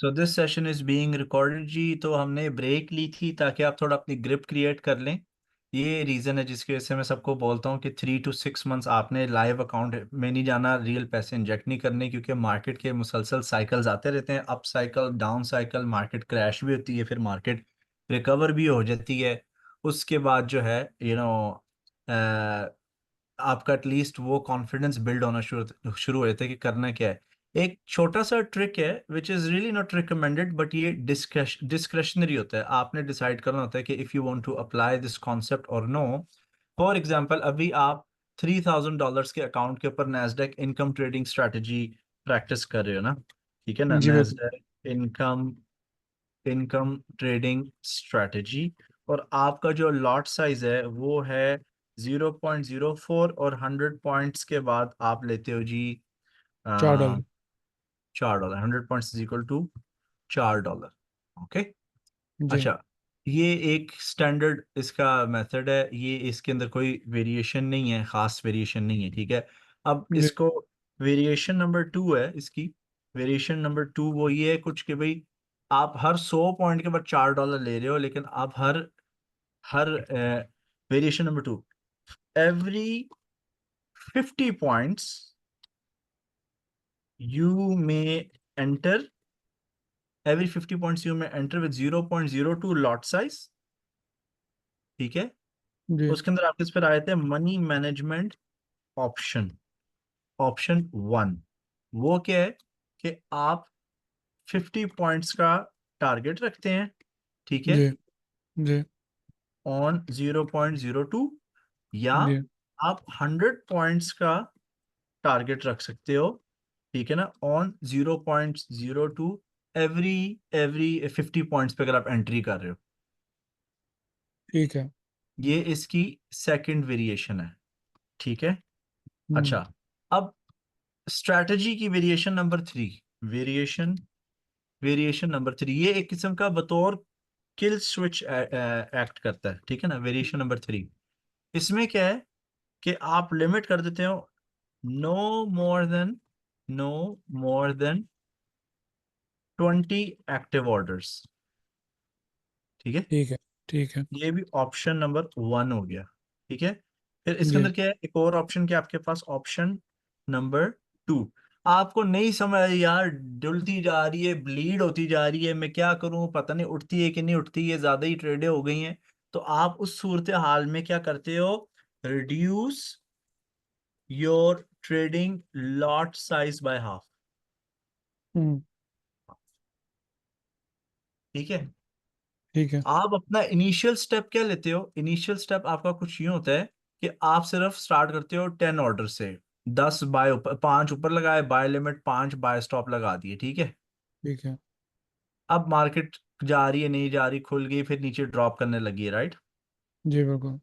So this session is being recorded जी। तो हमने ब्रेक ली थी ताकि आप थोड़ा अपनी ग्रिप क्रिएट कर लें। ये रीज़न है जिसकी वजह से मैं सबको बोलता हूँ कि 3 to 6 मंथ्स आपने लाइव अकाउंट में नहीं जाना, रियल पैसे इंजेक्ट नहीं करने, क्योंकि मार्केट के मुसलसल साइकिल्स आते रहते हैं, up cycle, down cycle, market crash भी होती है, फिर मार्केट रिकवर भी हो जाती है। उसके बाद जो है आपका एटलीस्ट वो कॉन्फिडेंस बिल्ड होना शुरू शुरू हो जाता है कि करना क्या है। एक छोटा सा ट्रिक है which is really not recommended, but ये डिस्क्रेशनरी होता है। आपने डिसाइड करना होता है कि if you want to apply this concept और नो। फॉर एग्जांपल अभी आप $3000 के अकाउंट के ऊपर Nasdaq income trading strategy practice कर रहे हो ना, ठीक है ना, जी बिल्कुल। Nasdaq income income trading strategy. और आपका जो लॉट साइज है वो है 0.04, और 100 पॉइंट्स के बाद आप लेते हो जी $4। $4। 100 points is equal to $4। Okay. जी। अच्छा, ये एक स्टैंडर्ड इसका मेथड है, ये इसके अंदर कोई वेरिएशन नहीं है, खास वेरिएशन नहीं है, ठीक है। अब जी। इसको वेरिएशन नंबर 2 है इसकी। वेरिएशन नंबर 2 वो ये है कुछ कि भाई आप हर 100 पॉइंट के बाद $4 ले रहे हो, लेकिन आप हर हर variation number 2, every 50 points you may enter every 50 points you may enter with 0.02 lot size, ठीक है। जी। उसके अंदर आपके इस पर आए थे मनी मैनेजमेंट ऑप्शन, ऑप्शन 1। वो क्या है कि आप 50 पॉइंट्स का टारगेट रखते हैं, ठीक है, जी। जी। ऑन 0.02, या जी। आप 100 पॉइंट्स का टारगेट रख सकते हो, ठीक है ना, ऑन 0.02 एवरी एवरी 50 पॉइंट्स पे अगर आप एंट्री कर रहे हो। ठीक है। ये इसकी सेकंड वेरिएशन है, ठीक है। हम्म। अच्छा, अब स्ट्रैटेजी की variation number 3, variation variation number 3, ये एक किस्म का बतौर किल स्विच एक्ट करता है, ठीक है ना। वेरिएशन नंबर 3, इसमें क्या है कि आप लिमिट कर देते हो no more than no more than 20 active orders, ठीक है। ठीक है। ठीक है। ये भी ऑप्शन नंबर 1 हो गया, ठीक है। फिर इसके जी। अंदर क्या है, एक और ऑप्शन क्या है आपके पास, ऑप्शन नंबर 2। आपको नहीं समझ आ रही यार, डुलती जा रही है, ब्लीड होती जा रही है, मैं क्या करूं, पता नहीं उठती है कि नहीं उठती है, ज्यादा ही ट्रेडें हो गई हैं। तो आप उस सूरत हाल में क्या करते हो, reduce your trading lot size by half, hmm. ठीक है। ठीक है। आप अपना इनिशियल स्टेप क्या लेते हो, इनिशियल स्टेप आपका कुछ यूं होता है कि आप सिर्फ स्टार्ट करते हो 10 ऑर्डर से, 10 बाय ऊपर, 5 ऊपर लगाए, बाय लिमिट 5, बाय स्टॉप लगा दिए, ठीक है। ठीक है। अब मार्केट जा रही है, नहीं जा रही, खुल गई, फिर नीचे ड्रॉप करने लगी है, राइट। जी बिल्कुल।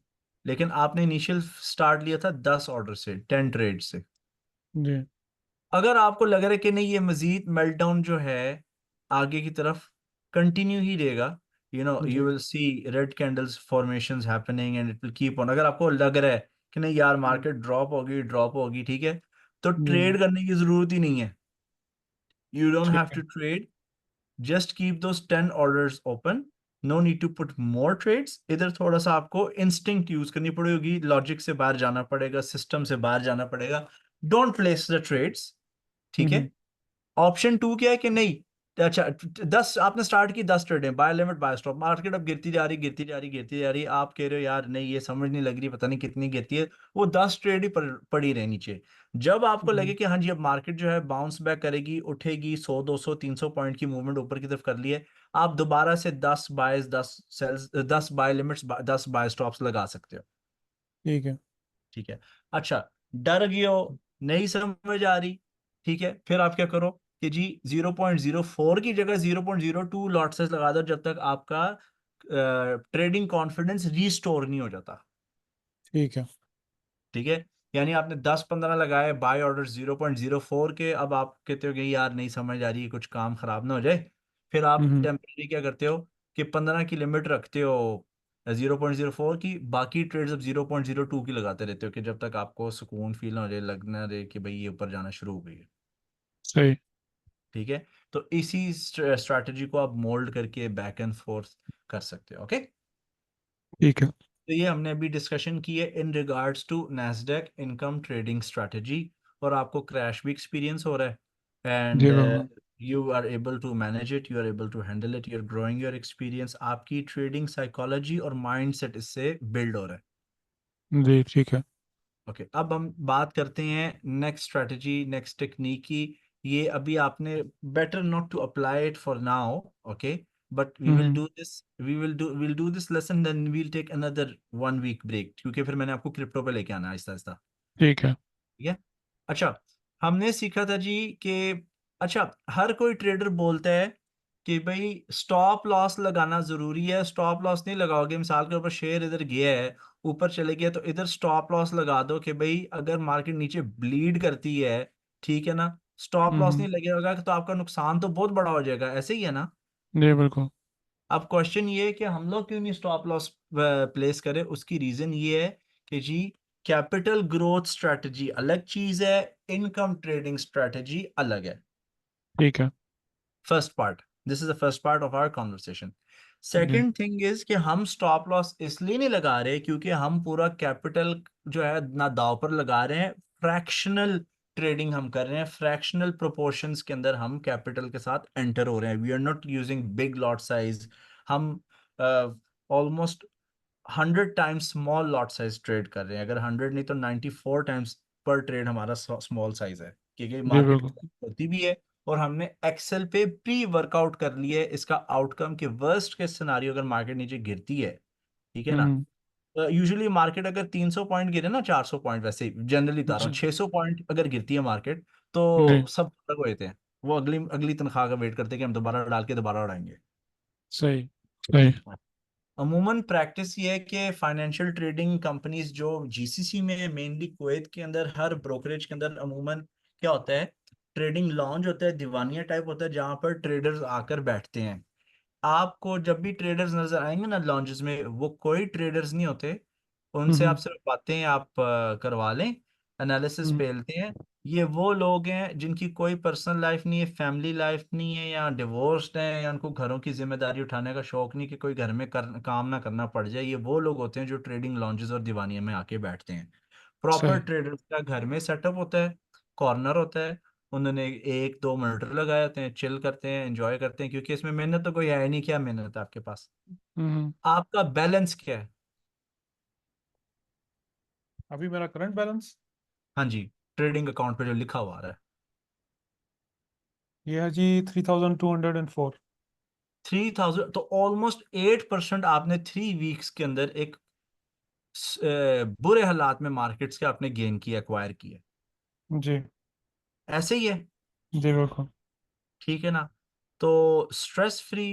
लेकिन आपने इनिशियल स्टार्ट लिया था 10 ऑर्डर से, 10 ट्रेड से। जी। अगर आपको लग रहा है कि नहीं ये मजीद मेल्टडाउन जो है आगे की तरफ कंटिन्यू ही रहेगा, यू जी। Will see red candles formations happening and it will keep on, अगर आपको लग रहा है कि नहीं यार हम्म। मार्केट ड्रॉप होगी, ठीक है, तो जी। ट्रेड करने की जरूरत ही नहीं है। यू डोंट ठीक हैव है। To trade, just keep those 10 orders open, no need to put more trades. इधर थोड़ा सा आपको इंस्टिंक्ट यूज करनी पड़ेगी, लॉजिक से बाहर जाना पड़ेगा, सिस्टम से बाहर जाना पड़ेगा। डोंट प्लेस द ट्रेड्स, ठीक है। हम्म। ऑप्शन 2 क्या है कि नहीं, अच्छा 10 आपने स्टार्ट की, 10 ट्रेडें, buy limit buy stop, market अब गिरती जा रही, गिरती जा रही, गिरती जा रही, आप कह रहे हो यार नहीं ये समझ नहीं लग रही, पता नहीं कितनी गिरती है, वो 10 ट्रेड ही पड़ी रहे नीचे। जब आपको लगे जी। कि हाँ जी अब मार्केट जो है बाउंस बैक करेगी, उठेगी, 100 200 300 पॉइंट की मूवमेंट ऊपर की तरफ कर लिए, आप दोबारा से 10 buys, 10 sells, 10 buy limits, 10 buy stops लगा सकते हो, ठीक है। ठीक है। अच्छा, डर गए हो, नहीं समझ आ रही, ठीक है, फिर आप क्या करो कि जी 0.04 की जगह 0.02 लॉट साइज लगा दो, जब तक आपका ट्रेडिंग कॉन्फिडेंस रीस्टोर नहीं हो जाता, ठीक है। ठीक है। यानी आपने 10 15 लगाए बाय ऑर्डर 0.04 के, अब आप कहते हो कि यार नहीं समझ आ रही है, कुछ काम खराब ना हो जाए, फिर आप हम्म। टेम्परेरी क्या करते हो कि 15 की लिमिट रखते हो 0.04 की, बाकी ट्रेड्स अब 0.02 की लगाते रहते हो, कि जब तक आपको सुकून फील ना हो जाए, लगना रहे कि भाई ये ऊपर जाना शुरू हो गई है, सही। ठीक है। तो इसी स्ट्रैटेजी को आप मोल्ड करके बैक एंड फोर्थ कर सकते हो। ओके, ठीक है। तो ये हमने अभी डिस्कशन की है in regards to Nasdaq income trading strategy, और आपको क्रैश भी एक्सपीरियंस हो रहा है, जी एंड बिल्कुल। You are able to manage it, you are able to handle it, you are growing your experience, आपकी ट्रेडिंग साइकोलॉजी और माइंडसेट इससे बिल्ड हो रहा है। जी ठीक है। ओके, अब हम बात करते हैं नेक्स्ट स्ट्रैटेजी, नेक्स्ट टेक्निक की। ये अभी आपने better not to apply it for now, okay, but we will hmm. Do this, we will do this lesson, then we'll take another 1 week break, क्योंकि फिर मैंने आपको क्रिप्टो पे लेके आना है आहिस्ता आहिस्ता। ठीक है। ठीक है। अच्छा, हमने सीखा था जी कि अच्छा, हर कोई ट्रेडर बोलता है कि भाई स्टॉप लॉस लगाना जरूरी है, स्टॉप लॉस नहीं लगाओगे, मिसाल के ऊपर शेयर इधर गया है, ऊपर चले गया, तो इधर स्टॉप लॉस लगा दो कि भाई अगर मार्केट नीचे ब्लीड करती है, ठीक है ना, स्टॉप लॉस हम्म। नहीं लगेगा तो आपका नुकसान तो बहुत बड़ा हो जाएगा, ऐसे ही है ना। जी बिल्कुल। अब क्वेश्चन ये है कि हम लोग क्यों नहीं स्टॉप लॉस प्लेस करें, उसकी रीजन ये है कि जी कैपिटल ग्रोथ स्ट्रेटजी अलग चीज है, इनकम ट्रेडिंग स्ट्रेटजी अलग है। ठीक है। First part, this is the first part of our conversation. जी। सेकंड थिंग इज कि हम स्टॉप लॉस इसलिए नहीं लगा रहे क्योंकि हम पूरा कैपिटल जो है ना दाव पर लगा रहे हैं, फ्रैक्शनल ट्रेडिंग हम कर रहे हैं, फ्रैक्शनल प्रोपोर्शंस के अंदर हम कैपिटल के साथ एंटर हो रहे हैं, we are not using big lot size. हम almost 100 times small lot size trade कर रहे हैं, अगर 100 नहीं तो 94 टाइम्स पर ट्रेड हमारा स्मॉल साइज है, क्योंकि जी मार्केट बिल्कुल। होती भी है, और हमने एक्सेल पे प्री वर्कआउट कर लिया है इसका आउटकम के वर्स्ट के सिनारियो अगर मार्केट नीचे गिरती है, ठीक है ना। हम्म। यूजुअली मार्केट अगर 300 पॉइंट गिरे ना, 400 पॉइंट, वैसे जनरली बता रहा हूँ, जी। 600 पॉइंट अगर गिरती है मार्केट, जी। तो सब अलग हो जाते हैं, वो अगली अगली तनख्वाह का वेट करते हैं कि हम दोबारा डाल के दोबारा उड़ाएंगे। सही। सही। अमूमन प्रैक्टिस ये है कि फाइनेंशियल ट्रेडिंग कंपनीज जो जीसीसी में, मेनली कुवैत के अंदर, हर ब्रोकरेज के अंदर अमूमन क्या होता है, ट्रेडिंग लॉन्ज होता है, दीवानिया टाइप होता है, जहां पर ट्रेडर्स आकर बैठते हैं। आपको जब भी ट्रेडर्स नजर आएंगे ना लॉन्जेस में, वो कोई ट्रेडर्स नहीं होते, उनसे आप हम्म। सिर्फ बातें आप करवा लें, एनालिसिस हम्म। पेलते हैं। ये वो लोग हैं जिनकी कोई पर्सनल लाइफ नहीं है, फैमिली लाइफ नहीं है, या डिवोर्स्ड हैं, या उनको घरों की जिम्मेदारी उठाने का शौक नहीं कि कोई घर में काम ना करना पड़ जाए। ये वो लोग होते हैं जो ट्रेडिंग लॉन्जेस और दीवानिया में आके बैठते हैं। प्रॉपर सही। ट्रेडर्स का घर में सेटअप होता है, कॉर्नर होता है, उन्होंने 1-2 मॉनिटर लगाए होते हैं, चिल करते हैं, एंजॉय करते हैं, क्योंकि इसमें मेहनत तो कोई है ही नहीं, क्या मेहनत है आपके पास, हम्म। आपका बैलेंस क्या है। अभी मेरा करंट बैलेंस हाँ जी, ट्रेडिंग अकाउंट पे जो लिखा हुआ आ रहा है, ये है जी 3204। 3000, तो ऑलमोस्ट 8% आपने 3 वीक्स के अंदर एक बुरे हालात में मार्केट्स के आपने गेन किया, एक्वायर किया, जी। ऐसे ही है, जी बिल्कुल। ठीक है ना। तो स्ट्रेस फ्री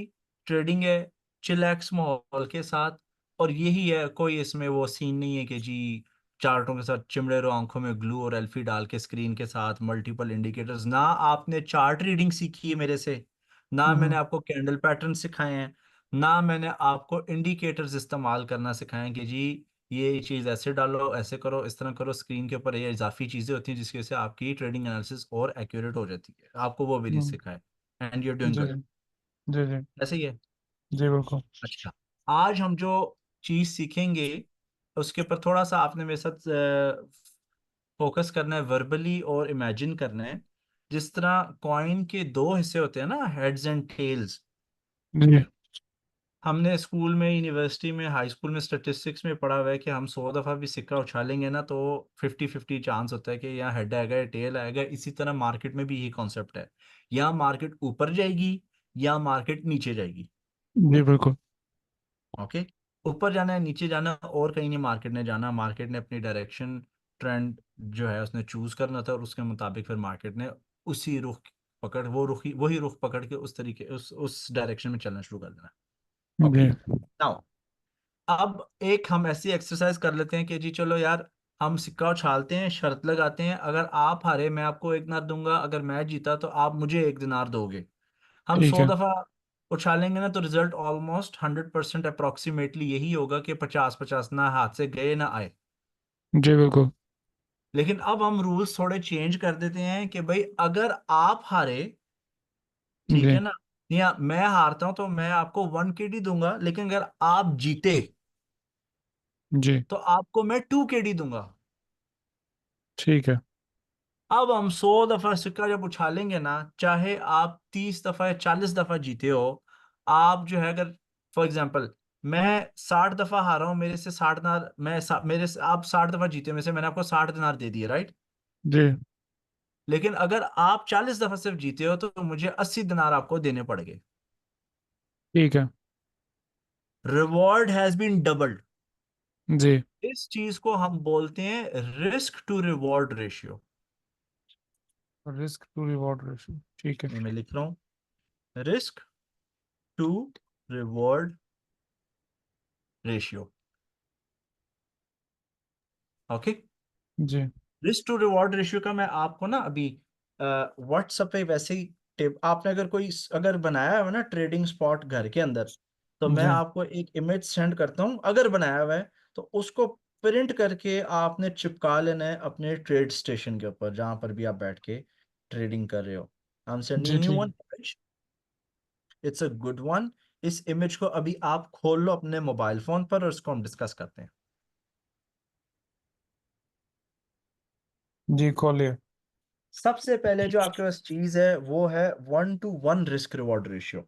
ट्रेडिंग है, चिलैक्स माहौल के साथ, और यही है, कोई इसमें वो सीन नहीं है कि जी चार्टों के साथ चिमड़े रहो, आंखों में ग्लू और एल्फी डाल के स्क्रीन के साथ मल्टीपल इंडिकेटर्स, ना आपने चार्ट रीडिंग सीखी है मेरे से, ना मैंने हम्म। आपको कैंडल पैटर्न सिखाए हैं, ना मैंने आपको इंडिकेटर्स इस्तेमाल करना सिखाए हैं कि जी ये चीज़ ऐसे डालो, ऐसे करो, इस तरह करो, स्क्रीन के ऊपर ये इजाफी चीज़ें होती हैं जिसकी वजह से आपकी ट्रेडिंग एनालिसिस और एक्यूरेट हो जाती है, आपको वो भी नहीं हम्म। सिखाए, एंड यू डूइंग जी गुड, जी। जी जी। ऐसे ही है। जी बिल्कुल। अच्छा, आज हम जो चीज सीखेंगे उसके ऊपर थोड़ा सा आपने मेरे साथ फोकस करना है, वर्बली और इमेजिन करना है। जिस तरह कॉइन के दो हिस्से होते हैं ना, हेड्स एंड टेल्स, जी। हमने स्कूल में, यूनिवर्सिटी में, हाई स्कूल में स्टेटिस्टिक्स में पढ़ा हुआ है कि हम 100 दफा भी सिक्का उछालेंगे ना तो 50-50 चांस होता है कि यहाँ हेड आएगा या टेल आएगा। इसी तरह मार्केट में भी यही कॉन्सेप्ट है, या मार्केट ऊपर जाएगी या मार्केट नीचे जाएगी। जी बिल्कुल। ओके, ऊपर जाना है, नीचे जाना है, और कहीं नहीं मार्केट ने जाना, मार्केट ने अपनी डायरेक्शन, ट्रेंड जो है उसने चूज करना था, और उसके मुताबिक फिर मार्केट ने उसी रुख पकड़, वो रुख वही रुख पकड़ के उस तरीके उस डायरेक्शन में चलना शुरू कर देना। ओके, जी। नाउ अब एक हम ऐसी एक्सरसाइज कर लेते हैं कि जी चलो यार, हम सिक्का उछालते हैं, शर्त लगाते हैं, अगर आप हारे मैं आपको 1 दिनार दूंगा, अगर मैं जीता तो आप मुझे 1 दिनार दोगे। हम ठीक सौ है। दफा उछालेंगे ना तो रिजल्ट ऑलमोस्ट 100% अप्रोक्सीमेटली यही होगा कि 50-50 ना हाथ से गए ना आए। जी बिल्कुल। लेकिन अब हम रूल्स थोड़े चेंज कर देते हैं कि भाई अगर आप हारे ठीक जी है ना। या मैं हारता हूं तो मैं आपको 1 KD दूंगा, लेकिन अगर आप जीते जी तो आपको मैं 2 KD दूंगा। ठीक है। अब हम 100 दफा सिक्का जब उछालेंगे ना, चाहे आप 30 दफा या 40 दफा जीते हो, आप जो है, अगर फॉर एग्जाम्पल मैं 60 दफा हारा हूं, मेरे से 60 दिनार, मेरे से आप 60 दफा जीते, में से मैंने आपको 60 दिनार दे दिए, राइट। जी लेकिन अगर आप 40 दफा सिर्फ जीते हो तो मुझे 80 दिनार आपको देने पड़ेंगे। ठीक है। Reward has been doubled. जी इस चीज को हम बोलते हैं risk to reward ratio. Risk to reward ratio, ठीक है। ये मैं लिख रहा हूं, risk to reward ratio. Okay. जी रिस्क टू रिवॉर्ड रेशियो का मैं आपको ना अभी व्हाट्सएप पे वैसे ही टिप, आपने अगर कोई अगर बनाया हुआ है ना ट्रेडिंग स्पॉट घर के अंदर, तो मैं जी आपको एक इमेज सेंड करता हूँ, अगर बनाया हुआ है तो उसको प्रिंट करके आपने चिपका लेना है अपने ट्रेड स्टेशन के ऊपर, जहां पर भी आप बैठ के ट्रेडिंग कर रहे हो। आई एम जी सेंडिंग यू ठीक one image, it's a good one. इस इमेज को अभी आप खोल लो अपने मोबाइल फोन पर और इसको हम डिस्कस करते हैं। जी खोलिए। सबसे पहले जो आपके पास चीज है वो है 1:1 रिस्क रिवॉर्ड रेशियो।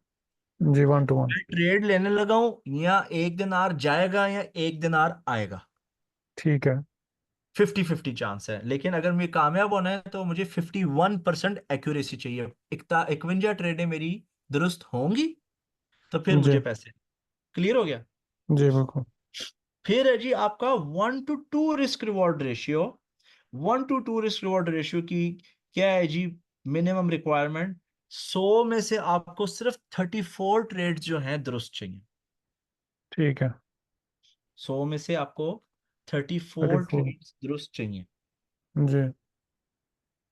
जी 1:1। मैं ट्रेड लेने लगा हूं, या एक दिनार जाएगा या एक दिनार आएगा, ठीक है। 50-50 चांस है। लेकिन अगर मुझे कामयाब होना है तो मुझे 51% एक्यूरेसी चाहिए। 51 ट्रेडें मेरी दुरुस्त होंगी तो फिर जी मुझे पैसे। क्लियर हो गया। जी बिल्कुल। फिर है जी आपका 1:2 risk reward ratio. 1:2 risk reward ratio की क्या है जी मिनिमम रिक्वायरमेंट? 100 में से आपको सिर्फ 34 ट्रेड जो हैं दुरुस्त चाहिए। ठीक है। 100 में से आपको 34 34। ट्रेड दुरुस्त चाहिए। जी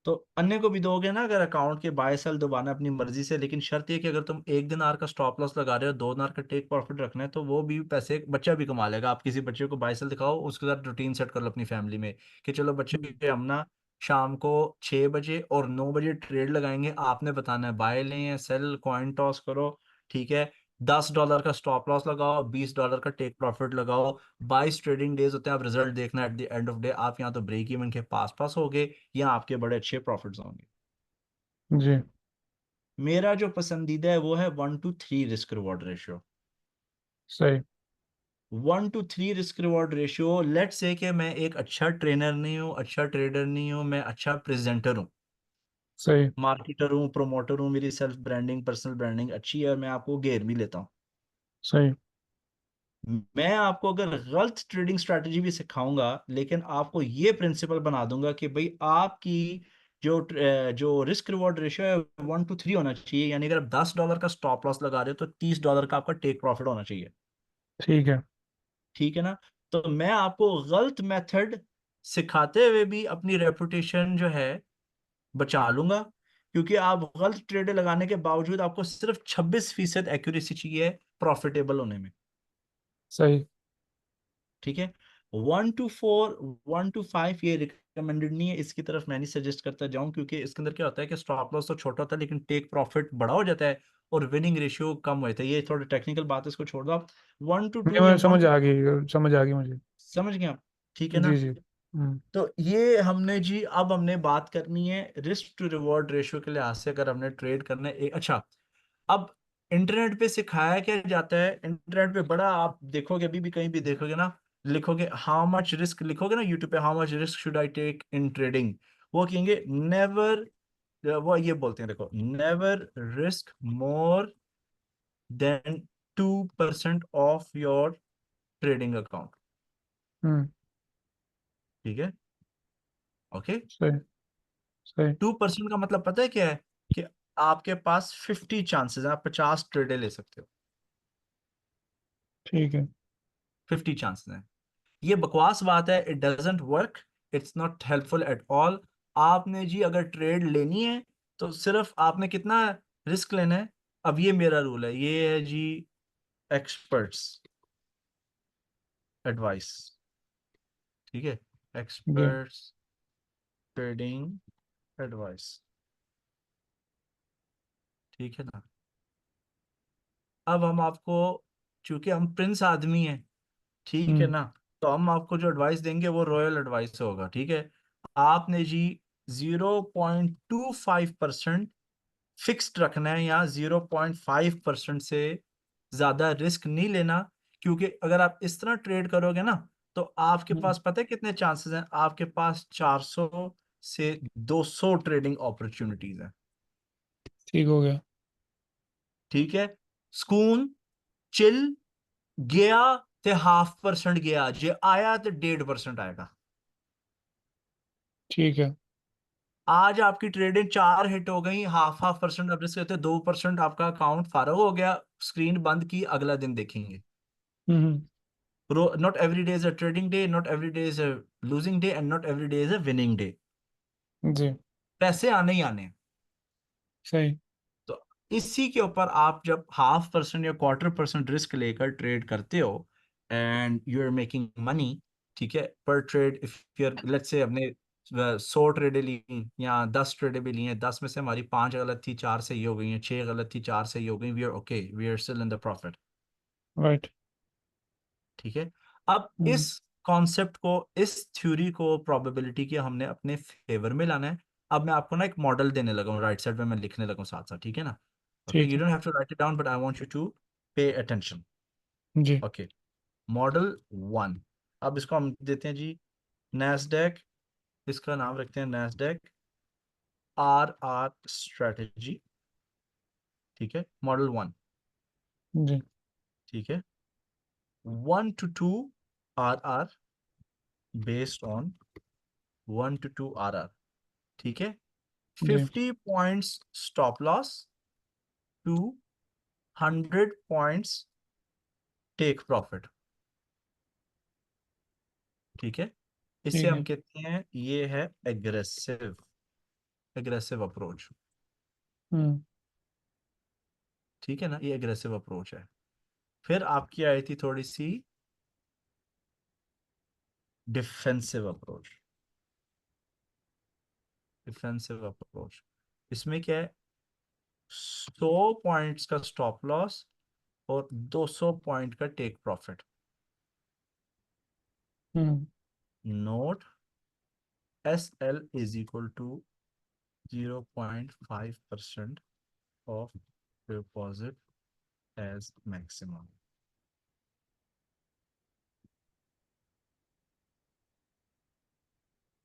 तो अन्य को भी दोगे ना, अगर अकाउंट के बाय सेल दबाना अपनी मर्जी से, लेकिन शर्त ये कि अगर तुम एक दिनार का स्टॉप लॉस लगा रहे हो, 2 दिनार का टेक प्रॉफिट रखना है, तो वो भी पैसे बच्चा भी कमा लेगा। आप किसी बच्चे को बाय सेल दिखाओ, उसके साथ रूटीन सेट कर लो अपनी फैमिली में कि चलो बच्चे हम ना शाम को 6 बजे और 9 बजे ट्रेड लगाएंगे, आपने बताना है बाय लें या सेल, कॉइन टॉस करो, ठीक है। $10 का स्टॉप लॉस लगाओ, $20 का टेक प्रॉफिट लगाओ। 22 ट्रेडिंग डेज होते हैं, आप रिजल्ट देखना at the end of day, आप यहाँ तो ब्रेक इवन के पास पास हो गए या आपके बड़े अच्छे प्रॉफिट्स होंगे। जी मेरा जो पसंदीदा है वो है 1:3 रिस्क रिवॉर्ड रेशियो। सही 1:3 risk reward ratio. Let's say कि मैं एक अच्छा ट्रेनर नहीं हूँ, अच्छा ट्रेडर नहीं हूँ, मैं अच्छा प्रेजेंटर हूँ, सही मार्केटर हूँ, प्रोमोटर हूँ, मेरी सेल्फ ब्रांडिंग पर्सनल ब्रांडिंग अच्छी है, मैं आपको गेर भी लेता हूँ। सही। मैं आपको अगर गलत ट्रेडिंग स्ट्रैटेजी भी सिखाऊंगा, लेकिन आपको ये प्रिंसिपल बना दूंगा कि भाई आपकी जो रिस्क रिवॉर्ड रेशियो है 1:3 होना चाहिए, यानी अगर आप $10 का स्टॉप लॉस लगा रहे हो तो $30 का आपका टेक प्रॉफिट होना चाहिए। ठीक है। ठीक है ना। तो मैं आपको गलत मेथड सिखाते हुए भी अपनी रेपुटेशन जो है बचा लूंगा, क्योंकि आप गलत ट्रेड लगाने के बावजूद आपको सिर्फ 26% एक्यूरेसी चाहिए प्रॉफिटेबल होने में। सही ठीक है। 1:4 1:5 ये रिकमेंडेड नहीं है, इसकी तरफ मैं नहीं सजेस्ट करता जाऊं, क्योंकि इसके अंदर क्या होता है कि स्टॉप लॉस तो छोटा होता है लेकिन टेक प्रॉफिट बड़ा हो जाता है और विनिंग रेशियो कम होता है। ये थोड़ी टेक्निकल बात है, इसको छोड़ दो आप। वन टू नहीं, टू या मुझे वन समझ आ गई, समझ आ गई मुझे। समझ गए आप? ठीक है ना। जी जी तो ये हमने जी, अब हमने बात करनी है रिस्क टू रिवॉर्ड रेशियो के लिहाज से, अगर हमने ट्रेड करना है अच्छा। अब इंटरनेट पे सिखाया क्या जाता है, इंटरनेट पे बड़ा आप देखोगे, अभी भी कहीं भी देखोगे ना, लिखोगे हाउ मच रिस्क, लिखोगे ना यूट्यूब पे how much risk should I take in trading, वो कहेंगे नेवर, वो ये बोलते हैं देखो, never risk more than 2% of your trading account. Hmm. ठीक है। ओके। सही सही। 2% का मतलब पता है क्या है? कि आपके पास 50 चांसेस है, आप 50 ट्रेडे ले सकते हो। ठीक है। 50 चांसेस हैं। ये बकवास बात है, it doesn't work, it's not helpful at all. आपने जी अगर ट्रेड लेनी है तो सिर्फ आपने कितना रिस्क लेना है। अब ये मेरा रूल है, ये है जी एक्सपर्ट्स एडवाइस। ठीक है। जी एक्सपर्ट्स ट्रेडिंग एडवाइस। ठीक है ना। अब हम आपको, चूंकि हम प्रिंस आदमी हैं, ठीक है हम्म ना, तो हम आपको जो एडवाइस देंगे वो रॉयल एडवाइस होगा, ठीक है। आपने जी 0.25% फिक्स्ड रखना है, या 0.5% से ज्यादा रिस्क नहीं लेना। क्योंकि अगर आप इस तरह ट्रेड करोगे ना, तो आपके हम्म, पास पता है कितने चांसेस हैं, आपके पास 400 से 200 ट्रेडिंग अपॉर्चुनिटीज हैं। ठीक हो गया। ठीक है। ਸਕੂਨ चिल गया ते 0.5% गया, जे आया तो 1.5% आएगा। ठीक है। आज आपकी ट्रेडिंग 4 हिट हो गई, हाफ हाफ परसेंट अब रिस्क लेते 2%, आपका अकाउंट फारग हो गया, स्क्रीन बंद की, अगला दिन देखेंगे। हम्म Not every day is a trading day, not every day is a losing day, and not every day is a winning day. जी। पैसे आने ही आने हैं। सही। तो इसी के ऊपर आप जब 0.5% या 1/4% रिस्क लेकर ट्रेड करते हो, and you are making money, ठीक है, पर trade, if you are let's say हमने 100 ट्रेडें ली या 10 ट्रेडें भी ली हैं, 10 में से हमारी 5 गलत थी, 4 सही हो गई हैं, 6 गलत थी, 4 सही हो गई, we are okay, we are still in the profit. Right. ठीक है। अब हम्म इस कॉन्सेप्ट को, इस थ्योरी को, प्रोबेबिलिटी की हमने अपने फेवर में लाना है। अब मैं आपको ना एक मॉडल देने लगा हूँ, राइट साइड पे मैं लिखने लगा हूँ साथ साथ, ठीक है ना। ओके, ठीक यू है। Don't have to write it down, but I want you to pay attention. जी। Okay, model 1। अब इसको हम देते हैं जी नैस्डैक, इसका नाम रखते हैं नैस्डैक आर आर स्ट्रेटेजी। ठीक है, मॉडल 1। जी। ठीक है, 1 to 2 R R, based on 1 to 2 R R. ठीक है, जी। 50 points stop loss to 100 points take profit. ठीक है, इसे ठीक हम है। कहते हैं, ये है एग्रेसिव, एग्रेसिव अप्रोच। हम्म ठीक है ना, ये एग्रेसिव अप्रोच है। फिर आपकी आई थी थोड़ी सी डिफेंसिव अप्रोच। डिफेंसिव अप्रोच, इसमें क्या है, 100 पॉइंट्स का स्टॉप लॉस और 200 पॉइंट का take profit. Hmm note SL is equal to 0.5% of deposit as maximum.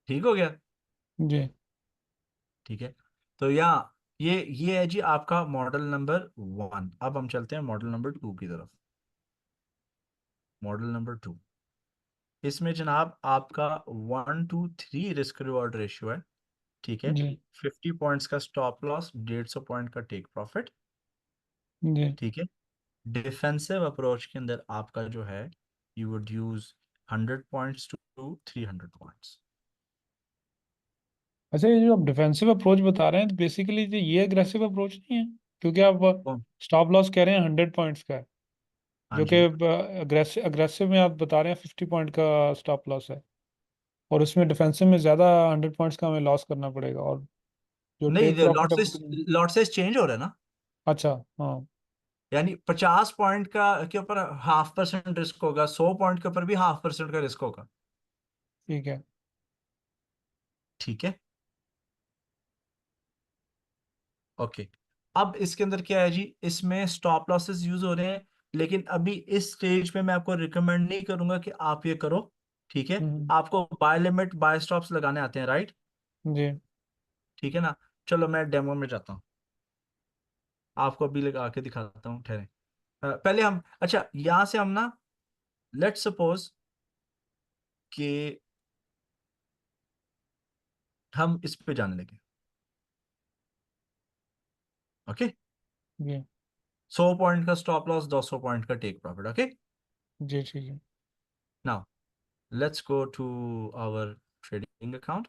ठीक हो गया। जी। ठीक है, तो यहाँ ये है जी आपका मॉडल नंबर 1। अब हम चलते हैं मॉडल नंबर 2 की तरफ। मॉडल नंबर 2, इसमें जनाब आपका 1 to 3 रिस्क रिवॉर्ड रेशियो है। ठीक है, जी। 50 पॉइंट्स का स्टॉप लॉस, 150 पॉइंट का टेक प्रॉफिट। जी। ठीक है, डिफेंसिव अप्रोच के अंदर आपका जो है, you would use 100 points to 300 points. अच्छा, ये जो आप डिफेंसिव अप्रोच बता रहे हैं तो बेसिकली ये एग्रेसिव अप्रोच नहीं है, क्योंकि आप स्टॉप लॉस कह रहे हैं 100 पॉइंट्स का है, हाँ जो कि जी, अग्रेसिव अग्रेसिव में आप बता रहे हैं 50 पॉइंट का स्टॉप लॉस है, और उसमें डिफेंसिव में ज़्यादा 100 पॉइंट्स का हमें लॉस करना पड़ेगा, और जो टेक नहीं, प्रॉफिट है वो तो लॉट साइज चेंज हो रहा है ना। अच्छा। हाँ। यानी 50 पॉइंट का के ऊपर 0.5% रिस्क होगा, 100 पॉइंट के ऊपर भी 0.5% का रिस्क होगा। ठीक है। ठीक है, ओके। अब इसके अंदर क्या है जी, इसमें स्टॉप लॉसेस यूज हो रहे हैं, लेकिन अभी इस स्टेज पे मैं आपको रिकमेंड नहीं करूंगा कि आप ये करो। ठीक है, हम्म आपको बाय लिमिट बाय स्टॉप्स लगाने आते हैं, राइट। जी। ठीक है ना, चलो मैं डेमो में जाता हूँ, आपको अभी लगा के दिखाता हूँ, ठहरे। पहले हम, अच्छा यहां से हम ना, लेट्स सपोज कि हम इस पे जाने लगे। ओके, जी। 100 पॉइंट का स्टॉप लॉस, 200 पॉइंट का टेक प्रॉफिट। ओके, जी। ठीक है। Now let's go to our trading account.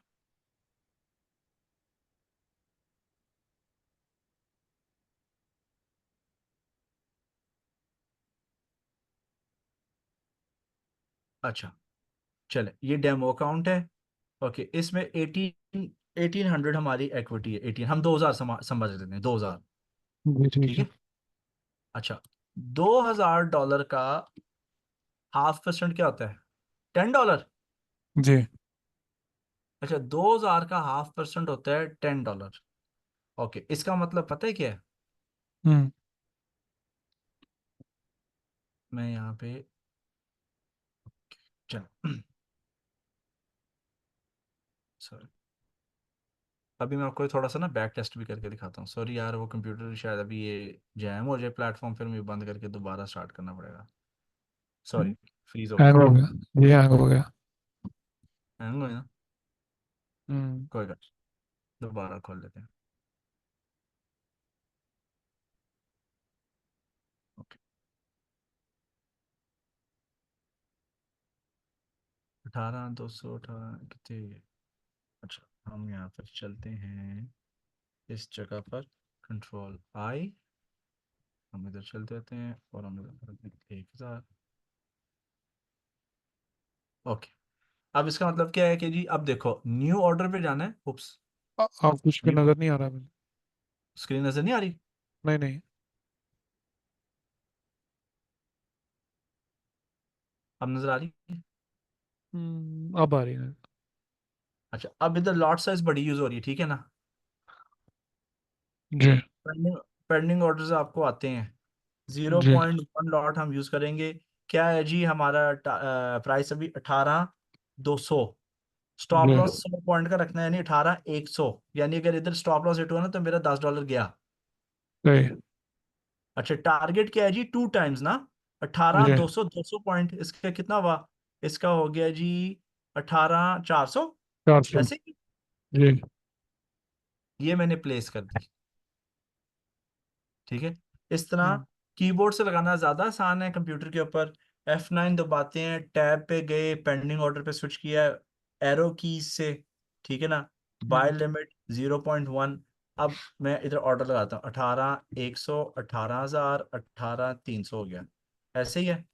अच्छा, चले, ये डेमो अकाउंट है। ओके, इसमें 1800 हमारी इक्विटी है, 18, हम 2000 समझ लेते हैं, 2000। जी ठीक ठीक है। है। अच्छा, $2000 का 0.5% क्या होता है? $10। जी। अच्छा, 2000 का 0.5% होता है $10। ओके, इसका मतलब पता है क्या है? हम्म। मैं यहाँ पे, चलो सॉरी, अभी मैं आपको थोड़ा सा ना बैक टेस्ट भी करके दिखाता हूँ। सॉरी यार, वो कंप्यूटर शायद अभी ये जैम हो जाए प्लेटफॉर्म, फिर मुझे बंद करके दोबारा स्टार्ट करना पड़ेगा। सॉरी, फ्रीज हो गया। हैंग हो गया। जी हैंग हो गया। हैंग हो ना, हम्म। कोई बात नहीं, दोबारा खोल लेते हैं। ओके, 18 218 कितने? अच्छा, हम यहाँ पर चलते हैं इस जगह पर, कंट्रोल I, हम इधर चलते रहते हैं और हम इधर करते हैं 1000। ओके, अब इसका मतलब क्या है कि जी, अब देखो न्यू ऑर्डर पे जाना है। उप्स, आप कुछ भी न्यू, नजर नहीं आ रहा मुझे। स्क्रीन नजर नहीं आ रही? नहीं नहीं। अब नजर आ रही है? अब आ रही है। अच्छा, अब इधर लॉट साइज बड़ी यूज हो रही है, ठीक है ना? जी। पेंडिंग पेंडिंग ऑर्डर्स आपको आते हैं, जीरो जी। पॉइंट वन लॉट हम यूज करेंगे। क्या है जी हमारा प्राइस अभी 18,200। स्टॉप जी। लॉस 100 पॉइंट का रखना है, यानी 18,100। यानी अगर इधर स्टॉप लॉस हिट हुआ ना तो मेरा $10 गया। सही। अच्छा, टारगेट क्या है जी? 2 टाइम्स ना, 18,200, 200 पॉइंट, इसका कितना हुआ? इसका हो गया जी 18,400। 400। ऐसे ही जी। ये मैंने प्लेस कर दी। ठीक है, इस तरह हम्म। कीबोर्ड से लगाना ज्यादा आसान है कंप्यूटर के ऊपर। F9 दबाते हैं, टैब पे गए, पेंडिंग ऑर्डर पे स्विच किया, एरो कीज से, ठीक है ना? बाय हम्म। लिमिट 0.1। अब मैं इधर ऑर्डर लगाता हूँ, 18,100, 18,000, 18,300 हो गया। ऐसे ही है,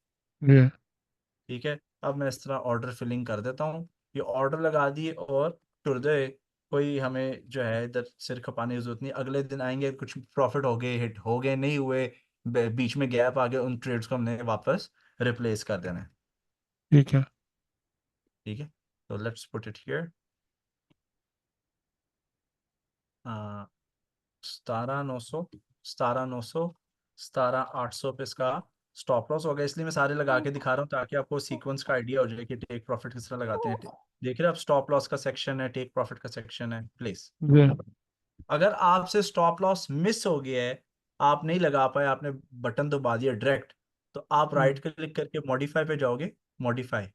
जी। ठीक है। अब मैं इस तरह ऑर्डर फिलिंग कर देता हूँ, ये ऑर्डर लगा दिए और टुर दे। कोई हमें जो है इधर सिर खपाने की जरूरत नहीं। अगले दिन आएंगे, कुछ प्रॉफिट हो गए, हिट हो गए, नहीं हुए, बीच में गैप आ गए, उन ट्रेड्स को हमने वापस रिप्लेस कर देना है। ठीक है। ठीक है, तो लेट्स पुट इट हियर। 17,900, 17,900, 17,800 पे इसका स्टॉप लॉस हो गया। इसलिए मैं सारे लगा के दिखा रहा हूँ ताकि आपको सीक्वेंस का आइडिया हो जाए कि टेक प्रॉफिट किस तरह लगाते हैं। देख रहे हैं आप, स्टॉप लॉस का सेक्शन है, टेक प्रॉफिट का सेक्शन है, प्लेस। जी। अगर आपसे स्टॉप लॉस मिस हो गया है, आप नहीं लगा पाए, आपने बटन दबा दिया डायरेक्ट, तो आप राइट हम्म। क्लिक करके मॉडिफाई पे जाओगे, मॉडिफाई,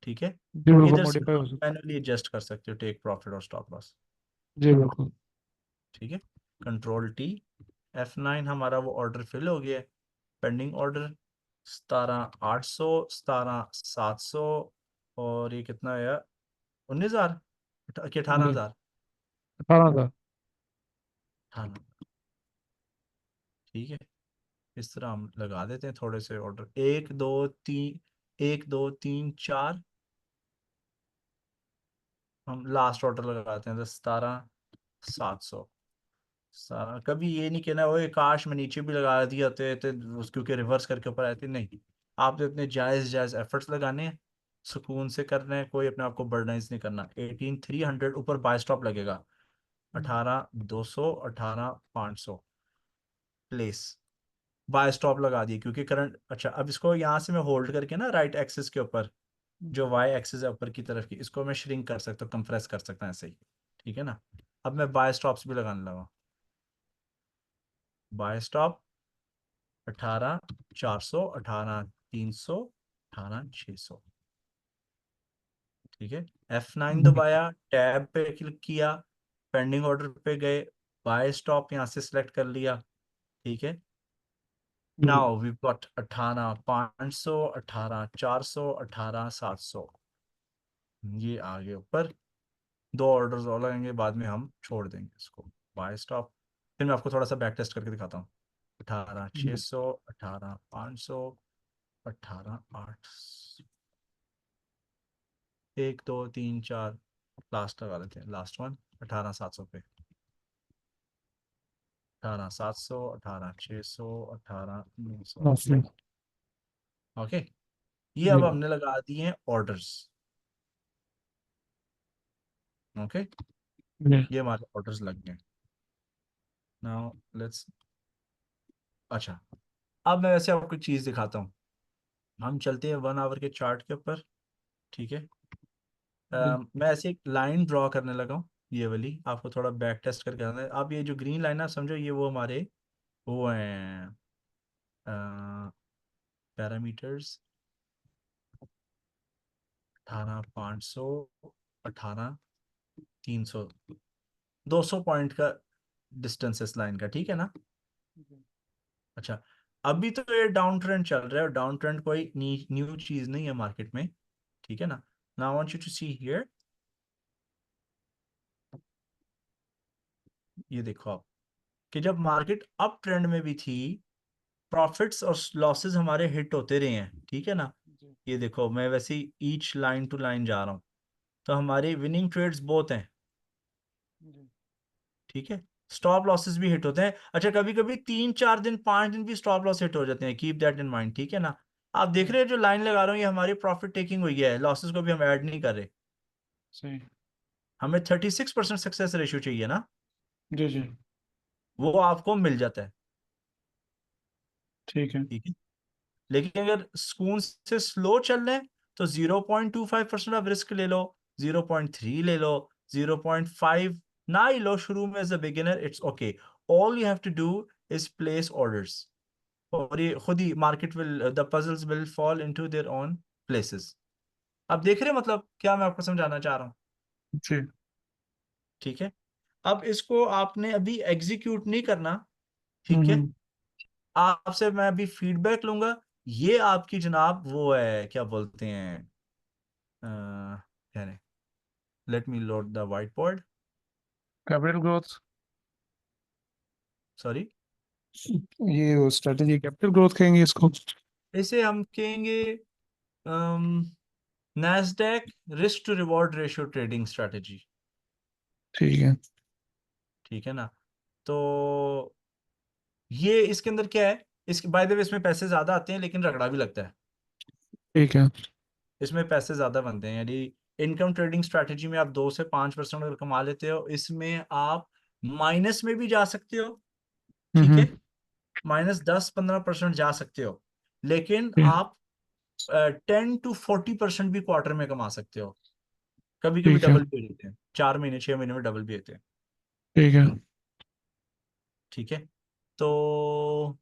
ठीक है। जी बिल्कुल इधर से मॉडिफाई हो आप सकता मैनुअली एडजस्ट कर सकते हो टेक प्रॉफिट और स्टॉप लॉस। है। जी बिल्कुल। ठीक है, कंट्रोल T, F9, हमारा वो ऑर्डर फिल हो गया है। पेंडिंग ऑर्डर 17,800, 17,700, और ये कितना आया? 19,000 कि अठारह जी। हजार 18,000। 18। ठीक है, इस तरह हम लगा देते हैं थोड़े से ऑर्डर, 1 2 3, 1 2 3 4। हम लास्ट ऑर्डर लगाते हैं 17,700। सारा कभी ये नहीं कहना वो काश में नीचे भी लगा दिए होते तो क्योंकि रिवर्स करके ऊपर आते नहीं। आपने अपने जायज जायज एफर्ट्स लगाने हैं, सुकून से करना है, कोई अपने आप को बर्डनाइज नहीं करना। 18,300 ऊपर बाय स्टॉप लगेगा, 18,200, 18,500, प्लेस, बाय स्टॉप लगा दिए क्योंकि करंट। अच्छा, अब इसको यहाँ से मैं होल्ड करके ना राइट एक्सिस के ऊपर, जो वाई एक्सिस है ऊपर की तरफ की, इसको मैं श्रिंक कर सकता हूँ, कंप्रेस कर सकता हूँ ऐसे ही, ठीक है ना? अब मैं बाय स्टॉप्स भी लगाने लगा, बाय स्टॉप 18,400, 18,300, 18,600। ठीक है, F9 जी। दबाया, टैब पे क्लिक किया, पेंडिंग ऑर्डर पे गए, बाय स्टॉप यहाँ से सिलेक्ट कर लिया, ठीक है। जी। नाउ वी गॉट 18,500, 18,400, 18,700, ये आगे ऊपर। दो ऑर्डर्स और लगेंगे, बाद में हम छोड़ देंगे इसको, बाय स्टॉप। फिर मैं आपको थोड़ा सा बैक टेस्ट करके दिखाता हूँ। 18,600, 18,500, 18,800, 1 2 3 4, लास्ट लगा लेते हैं, लास्ट वन 18,700 पे, 18, 700, 18, 600, 18, 900। 900। ओके, ये अब जी हमने लगा दिए ऑर्डर्स। ओके, जी ये हमारे ऑर्डर्स लग गए। नाउ लेट्स, अच्छा, अब मैं वैसे आपको चीज दिखाता हूँ। हम चलते हैं 1 आवर के चार्ट के ऊपर, ठीक है। जी मैं ऐसे एक लाइन ड्रॉ करने लगा हूँ, ये वाली आपको थोड़ा बैक टेस्ट करके आना है। आप ये जो ग्रीन लाइन है समझो, ये वो हमारे वो हैं पैरामीटर्स। 18, 500, 18, 300, 200 पॉइंट का डिस्टेंस इस लाइन का, ठीक है ना। अच्छा, अभी तो ये डाउन ट्रेंड चल रहा है, और डाउन ट्रेंड कोई न्यू चीज नहीं है मार्केट में, ठीक है ना। Now I want you to see here, ये देखो आप, कि जब मार्केट अप ट्रेंड में भी थी, प्रॉफिट्स और लॉसेस हमारे हिट होते रहे हैं, ठीक है ना। जी ये देखो, मैं वैसे ही ईच लाइन टू लाइन जा रहा हूँ, तो हमारे विनिंग ट्रेड्स बहुत हैं, जी ठीक है। स्टॉप लॉसेस भी हिट होते हैं। अच्छा, कभी कभी 3, 4 दिन, 5 दिन भी स्टॉप लॉस हिट हो जाते हैं, कीप दैट इन माइंड, ठीक है ना। आप देख जी रहे हैं जो लाइन लगा रहा हूँ, ये हमारी प्रॉफिट टेकिंग हुई है, लॉसेस को भी हम ऐड नहीं कर रहे। सही। हमें 36% सक्सेस रेशियो चाहिए ना, जी जी वो आपको मिल जाता है, ठीक है। ठीक है। लेकिन अगर स्कून से स्लो चल रहे हैं, तो 0.25% आप रिस्क ले लो, 0.3 ले लो, 0.5 ना ही लो शुरू में, as a beginner it's okay. All you have to do is place orders, और ये खुद ही market will, the puzzles will fall into their own places. अब देख रहे हैं मतलब क्या मैं आपको समझाना चाह रहा हूँ, जी ठीक है। अब इसको आपने अभी एग्जीक्यूट नहीं करना, ठीक है। हम्म। आपसे मैं अभी फीडबैक लूंगा। ये आपकी जनाब वो है, क्या बोलते हैं, क्या, let me load the white board, capital growth. Sorry. ये वो स्ट्रेटेजी कैपिटल ग्रोथ कहेंगे इसको। इसे हम कहेंगे Nasdaq risk to reward ratio trading strategy, ठीक है ठीक है ना। तो ये इसके अंदर क्या है, इसके बाय द वे इसमें पैसे ज्यादा आते हैं, लेकिन रगड़ा भी लगता है। ठीक है। इसमें पैसे ज्यादा बनते हैं, यानी इनकम ट्रेडिंग स्ट्रैटेजी में आप 2 से 5% अगर कमा लेते हो, इसमें आप माइनस में भी जा सकते हो, ठीक है। हम्म। -10-15% जा सकते हो, लेकिन ठीक आप 10 to 40% भी क्वार्टर में कमा सकते हो। कभी कभी ठीक है। डबल भी हो जाते हैं, 4 महीने 6 महीने में डबल भी होते हैं, ठीक है। ठीक है। तो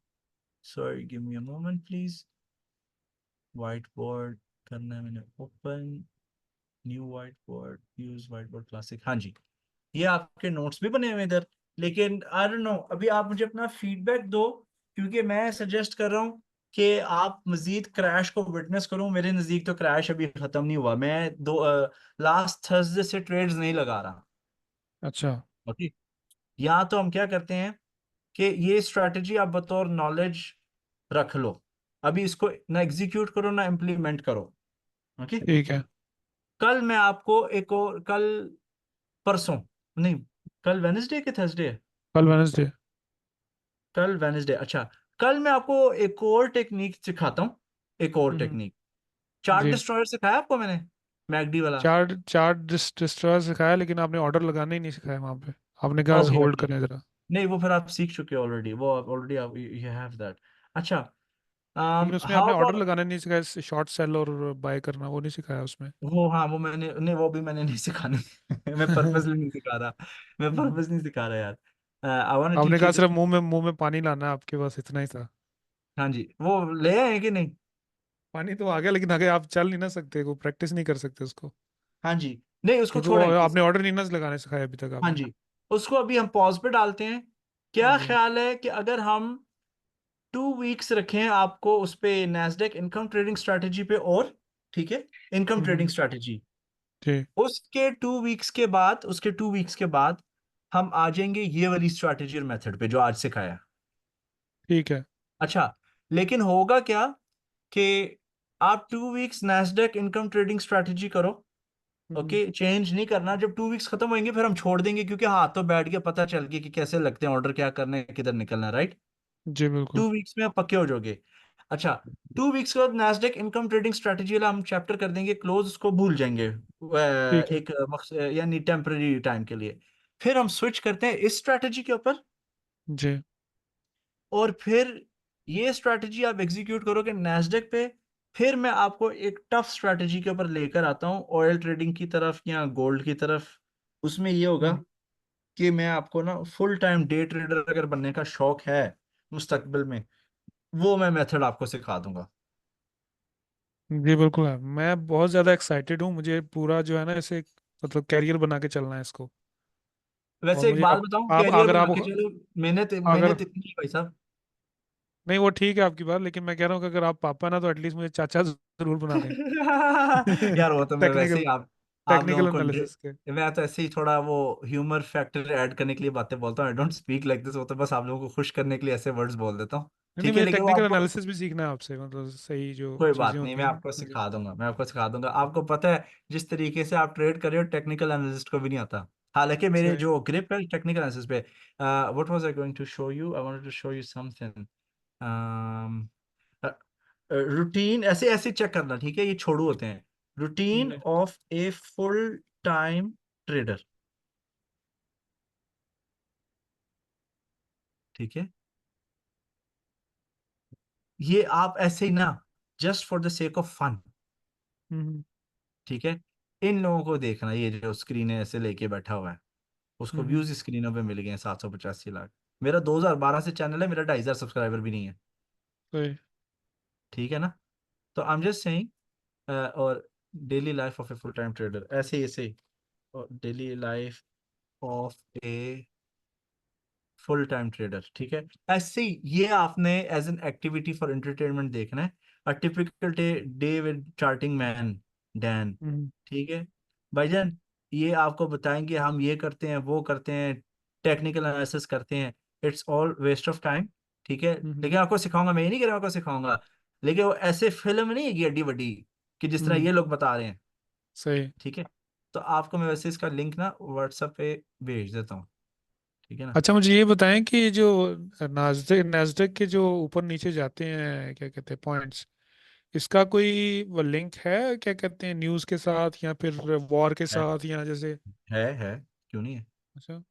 sorry, give me a moment please. White board करना है मैंने open, new white board, use white board classic, हाँ जी। ये आपके नोट्स भी बने हुए हैं इधर, लेकिन आई डोंट नो, अभी आप मुझे अपना फीडबैक दो, क्योंकि मैं सजेस्ट कर रहा हूँ कि आप मजीद क्रैश को विटनेस करूं। मेरे नज़दीक तो क्रैश अभी ख़त्म नहीं हुआ, मैं दो लास्ट थर्सडे से ट्रेड्स नहीं लगा रहा, अच्छा। ओके। यहाँ तो हम क्या करते हैं कि ये स्ट्रैटेजी आप बतौर नॉलेज रख लो, अभी इसको ना एग्जीक्यूट करो ना इम्प्लीमेंट करो, ओके। ठीक है। कल मैं आपको एक और, कल, परसों नहीं, कल वेनेसडे के थर्सडे है, कल वेनसडे। कल वेनेसडे, अच्छा। कल मैं आपको एक और टेक्निक सिखाता हूँ, एक और हम्म। टेक्निक। चार्ट जी। डिस्ट्रॉयर सिखाया आपको मैंने, मैकडी वाला। चार्ट चार्ट डिस्ट्रॉय सिखाया, लेकिन आपने ऑर्डर लगाने ही नहीं सिखाया वहां पे। आपने कहा ओके होल्ड ओके, करें जरा। नहीं वो फिर आप सीख चुके हो ऑलरेडी, वो ऑलरेडी आप यू हैव दैट। अच्छा, लेकिन उसमें हाउ आपने ऑर्डर अबाउट, लगाना नहीं सिखाया, शॉर्ट सेल और बाय करना वो नहीं सिखाया उसमें। वो हाँ, वो मैंने नहीं, वो भी मैंने नहीं सिखाने मैं पर्पसली नहीं सिखा रहा, मैं हम्म। पर्पस नहीं सिखा रहा यार। आई वांट टू आपने टीच यू कहा दिस। सिर्फ मुंह में पानी लाना है आपके, पास इतना ही था। हाँ जी, वो ले आए हैं कि नहीं। पानी तो आ गया, लेकिन आगे आप चल नहीं ना सकते, वो प्रैक्टिस नहीं कर सकते उसको। हाँ जी, नहीं उसको क्योंकि वो छोड़ें। आपने ऑर्डर नहीं ना लगाने सिखाया अभी तक हाँ आपने। जी, उसको अभी हम पॉज पे डालते हैं। क्या जी। ख्याल है कि अगर हम 2 वीक्स रखें आपको उस पे, नैस्डैक इनकम ट्रेडिंग स्ट्रैटेजी पे, और ठीक है, इनकम ट्रेडिंग हम्म। स्ट्रैटेजी। ठीक। उसके 2 वीक्स के बाद हम आ जाएंगे ये वाली स्ट्रैटेजी और मेथड पे जो आज सिखाया। ठीक है। अच्छा, लेकिन होगा क्या कि आप 2 weeks Nasdaq income trading strategy करो, हम्म, ओके, चेंज नहीं करना। जब 2 वीक्स खत्म होंगे फिर हम छोड़ देंगे, क्योंकि हाँ तो बैठ के पता चल गया कि कैसे लगते हैं ऑर्डर, क्या करना है, किधर निकलना है, राइट। जी बिल्कुल। 2 वीक्स में आप पक्के हो जाओगे। अच्छा, 2 वीक्स के बाद नैस्डैक इनकम ट्रेडिंग स्ट्रेटेजी वाला हम चैप्टर कर देंगे क्लोज, उसको भूल जाएंगे ठीक है। एक यानी टेम्पररी टाइम के लिए। फिर हम स्विच करते हैं इस स्ट्रेटेजी के ऊपर, जी। और फिर ये स्ट्रैटेजी आप एग्जीक्यूट करोगे नैस्डैक पे। फिर मैं आपको एक टफ स्ट्रैटेजी के ऊपर लेकर आता हूँ, ऑयल ट्रेडिंग की तरफ या गोल्ड की तरफ। उसमें ये होगा हम्म, कि मैं आपको ना फुल टाइम डे ट्रेडर अगर बनने का शौक है मुस्तकबिल में, वो मैं मेथड आपको सिखा दूंगा। जी बिल्कुल है, मैं बहुत ज़्यादा एक्साइटेड हूँ, मुझे पूरा जो है ना इसे मतलब कैरियर बना के चलना है इसको। और वैसे एक मुझे बात बताऊं, आप कैरियर अगर बना आप के चलो, मेहनत अगर मेहनत इतनी है भाई साहब। नहीं, वो ठीक है आपकी बात, लेकिन मैं कह रहा हूँ कि अगर आप पापा ना तो एटलीस्ट मुझे चाचा जरूर बना दें। यार वो तो मैं वैसे ही टेक्निकल आप लोगों टेक्निकल को एनालिसिस के। मैं तो ऐसे ही थोड़ा वो ह्यूमर फैक्टर ऐड करने के लिए बातें बोलता हूँ। I don't speak like this, वो तो बस आप लोगों को खुश करने के लिए ऐसे वर्ड्स बोल देता हूँ। नहीं नहीं, ठीक है, मुझे लेकिन वो टेक्निकल आपको एनालिसिस भी सीखना है आपसे, मतलब सही जो कोई चीज़ें बात नहीं, होती मैं हैं ना। आपको जी। सिखा दूंगा, मैं आपको सिखा दूंगा। आपको पता है जिस तरीके से आप ट्रेड कर रहे हो टेक्निकल एनालिस्ट को भी नहीं आता। हालांकि मेरे सही। जो ग्रिप है टेक्निकल एनालिसिस पे, what was I going to show you, I wanted to show you something. Routine ऐसे ऐसे चेक करना, ठीक है, ये छोड़ू होते हैं। रूटीन जी। Of a full time trader, ठीक है। ये आप ऐसे ही ना, just for the sake of fun, hmm ठीक है। इन लोगों को देखना, ये जो स्क्रीन ऐसे लेके बैठा हुआ है, उसको हम्म, व्यूज स्क्रीनों पे मिल गए हैं 785 लाख। मेरा 2012 से चैनल है, मेरा 2,500 सब्सक्राइबर भी नहीं है, सही। ठीक है ना। तो आई एम जस्ट सेइंग, और daily life of a full time trader, ऐसे ही ऐसे ही, और daily life of a full time trader, ठीक है। ऐसे ही ये आपने as an activity for entertainment देखना है। A typical day day with charting man Dan, hmm ठीक है भाईजान। ये आपको बताएंगे हम ये करते हैं वो करते हैं, टेक्निकल एनालिसिस करते हैं। It's all waste of time, ठीक है। हम्म लेकिन आपको सिखाऊंगा, मैं ये नहीं कह रहा हूं आपको सिखाऊंगा, लेकिन वो ऐसे फिल्म नहीं है कि अड्डी बड्डी कि जिस तरह हम्म, ये लोग बता रहे हैं, सही। ठीक है। तो आपको मैं वैसे इसका लिंक ना व्हाट्सएप पे भेज देता हूँ, ठीक है ना। अच्छा, मुझे ये बताएं कि जो नास्डैक नास्डैक के जो ऊपर नीचे जाते हैं, क्या कहते हैं, पॉइंट्स, इसका कोई वो लिंक है, क्या कहते हैं, न्यूज़ के साथ या फिर वॉर के है साथ, या जैसे। है क्यों नहीं है। अच्छा। हाँ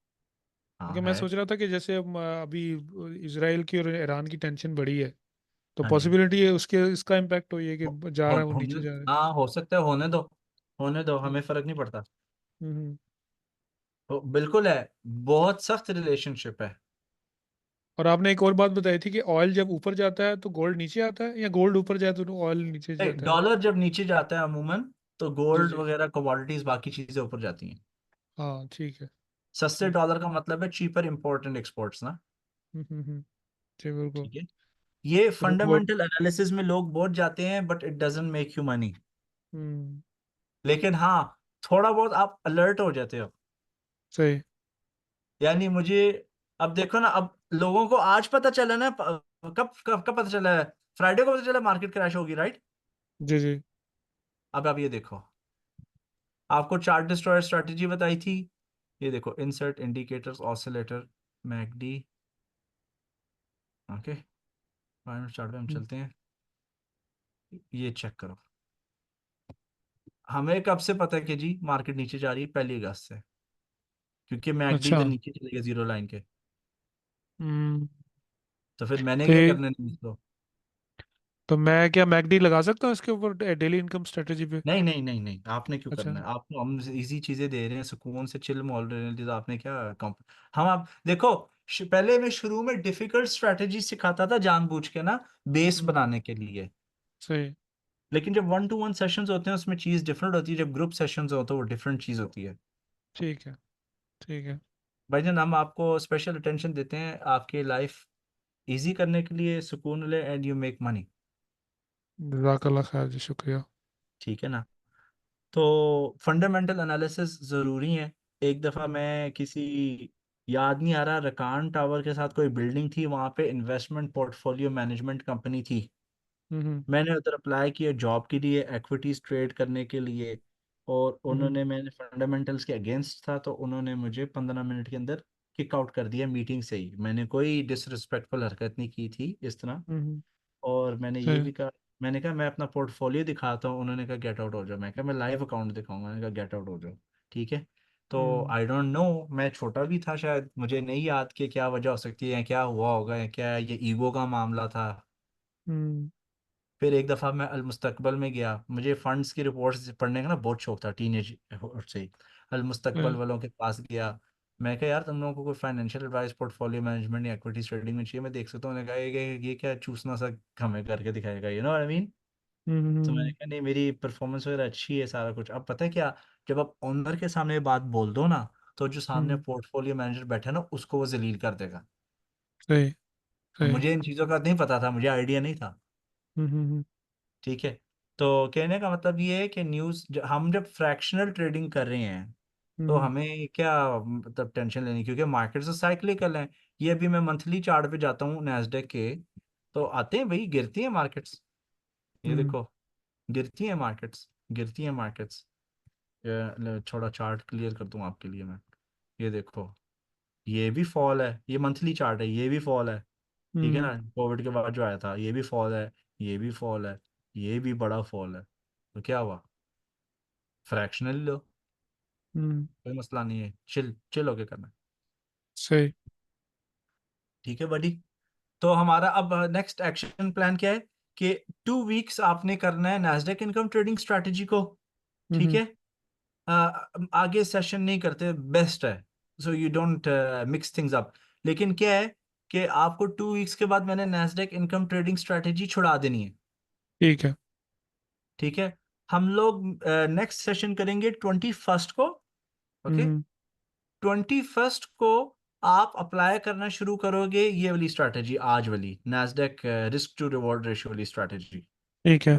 क्योंकि मैं है। सोच रहा था कि जैसे अभी इसराइल की और ईरान की टेंशन बढ़ी है, तो हाँ जी। पॉसिबिलिटी है उसके इसका इम्पैक्ट हो, ये कि जा रहा है वो होने, नीचे जा रहा है। हाँ हो सकता है, होने दो, होने दो, हम्म हमें फर्क नहीं पड़ता। हम्म। तो बिल्कुल है, बहुत सख्त रिलेशनशिप है। और आपने एक और बात बताई थी कि ऑयल जब ऊपर जाता है तो गोल्ड नीचे आता है, या गोल्ड ऊपर जाए तो ऑयल नीचे जाता है। डॉलर जब नीचे जाता है अमूमन, तो जी गोल्ड जी। वगैरह कमोडिटीज बाकी चीजें ऊपर जाती हैं। हाँ ठीक है। सस्ते हम्म डॉलर का मतलब है चीपर इंपोर्टेंट एक्सपोर्ट्स ना, जी बिल्कुल। ठीक है। ये तो वो फंडामेंटल एनालिसिस में लोग बहुत जाते हैं, but it doesn't make you money. Hmm लेकिन हाँ, थोड़ा बहुत आप अलर्ट हो जाते हो। सही। यानी मुझे, अब देखो ना, अब लोगों को आज पता चला ना, कब कब कब पता चला है, फ्राइडे को पता चला मार्केट क्रैश होगी, राइट। जी जी। अब आप ये देखो, आपको चार्ट डिस्ट्रॉयर स्ट्रेटजी बताई थी, ये देखो insert indicators oscillator McD, okay. 5 minute chart पे हम हम्म, चलते हैं, ये चेक करो। हमें कब से पता है कि जी मार्केट नीचे जा रही है, 1 अगस्त से, क्योंकि मैकडी अच्छा। इधर नीचे चले गए जीरो लाइन के। हम्म तो फिर मैंने तो क्या करना है इसको। तो मैं क्या मैकडी लगा सकता हूँ इसके ऊपर डेली इनकम स्ट्रेटजी पे। नहीं नहीं नहीं नहीं, आपने क्यों अच्छा। करना है, आपको हम इजी चीजें दे रहे हैं, सुकून से चिल मॉल रहे हैं, तो आपने क्या हम आप देखो, पहले मैं शुरू में डिफिकल्ट स्ट्रेटजी सिखाता था जानबूझ के ना, बेस हम्म बनाने के लिए। सही। लेकिन जब 1-to-1 सेशंस होते हैं उसमें चीज डिफरेंट होती है, जब ग्रुप सेशंस होते हैं वो डिफरेंट चीज होती है। ठीक है। ठीक है। भाईजान हम आपको स्पेशल अटेंशन देते हैं आपके लाइफ इजी करने के लिए, सुकून ले एंड यू मेक मनी, जज़ाकल्लाह खैर जी, शुक्रिया। ठीक है ना। तो फंडामेंटल एनालिसिस ज़रूरी है। एक दफ़ा मैं किसी, याद नहीं आ रहा, रकान टावर के साथ कोई बिल्डिंग थी, वहाँ पे इन्वेस्टमेंट पोर्टफोलियो मैनेजमेंट कंपनी थी। हम्म मैंने उधर अप्लाई किया जॉब के लिए, एक्विटीज ट्रेड करने के लिए। और हम्म उन्होंने, मैंने फंडामेंटल्स के अगेंस्ट था तो उन्होंने मुझे 15 मिनट के अंदर किक आउट कर दिया मीटिंग से ही। मैंने कोई डिसरिस्पेक्टफुल हरकत नहीं की थी इस तरह। हम्म, और मैंने ये सही। भी कहा, मैंने कहा मैं अपना पोर्टफोलियो दिखाता हूँ, उन्होंने कहा गेट आउट हो जाओ। मैं कहा मैं लाइव अकाउंट दिखाऊंगा, मैंने कहा गेट आउट हो जाओ। ठीक है। तो हम्म आई डोंट नो, मैं छोटा भी था शायद, मुझे नहीं याद कि क्या वजह हो सकती है, क्या हुआ होगा, या क्या ये ईगो का मामला था। हम्म फिर एक दफ़ा मैं अल मुस्तकबल में गया, मुझे फंड्स की रिपोर्ट्स पढ़ने का ना बहुत शौक था टीनेज से ही। अल मुस्तकबल सही। वालों के पास गया। मैं कहा यार तुम लोगों को कोई फाइनेंशियल एडवाइस, पोर्टफोलियो मैनेजमेंट या इक्विटी ट्रेडिंग में चाहिए, मैं देख सकता हूँ। उन्होंने कहा ये क्या चूसना सा हमें करके दिखाएगा, you know what I mean. तो मैंने हम्म कहा नहीं, मेरी परफॉर्मेंस वगैरह अच्छी है, सारा कुछ। अब पता है क्या, जब आप ओनर के सामने ये बात बोल दो ना, तो जो सामने हम्म, पोर्टफोलियो मैनेजर बैठा है ना, उसको वो जलील कर देगा। सही। अब सही। मुझे इन चीज़ों का नहीं पता था, मुझे आइडिया नहीं था। हम्म। ठीक है। तो कहने का मतलब ये है कि हम जब फ्रैक्शनल ट्रेडिंग कर रहे हैं तो हम्म, हमें क्या मतलब टेंशन लेनी, क्योंकि मार्केट तो साइक्लिकल है। ये अभी मैं मंथली चार्ट पे जाता हूँ नैस्डैक के, तो आते हैं भाई, गिरती है मार्केट्स। ये हम्म, देखो, गिरती है मार्केट्स, गिरती है मार्केट्स। थोड़ा चार्ट क्लियर कर दूं आपके लिए मैं। ये देखो, ये भी फॉल है, ये मंथली चार्ट है, ये भी फॉल है। ठीक है हम्म, ना, कोविड के बाद जो आया था, ये भी फॉल है, ये भी फॉल है, ये भी बड़ा फॉल है। तो क्या हुआ, फ्रैक्शनल लो, हम्म, कोई मसला नहीं है, चिल चिल होके करना है। सही। ठीक है बडी। तो हमारा अब नेक्स्ट एक्शन प्लान क्या है कि 2 वीक्स आपने करना है नैस्डैक इनकम ट्रेडिंग स्ट्रैटेजी को। ठीक हम्म, है। आगे सेशन नहीं करते, बेस्ट है। So you don't mix things up. लेकिन क्या है कि आपको 2 वीक्स के बाद मैंने नैस्डैक इनकम ट्रेडिंग स्ट्रैटेजी छुड़ा देनी है। ठीक है। ठीक है। हम लोग नेक्स्ट सेशन करेंगे 21st को। ओके। हम्म, 21st को आप अप्लाई करना शुरू करोगे ये वाली स्ट्रैटेजी, आज वाली Nasdaq risk to reward ratio वाली स्ट्रैटेजी। ठीक है।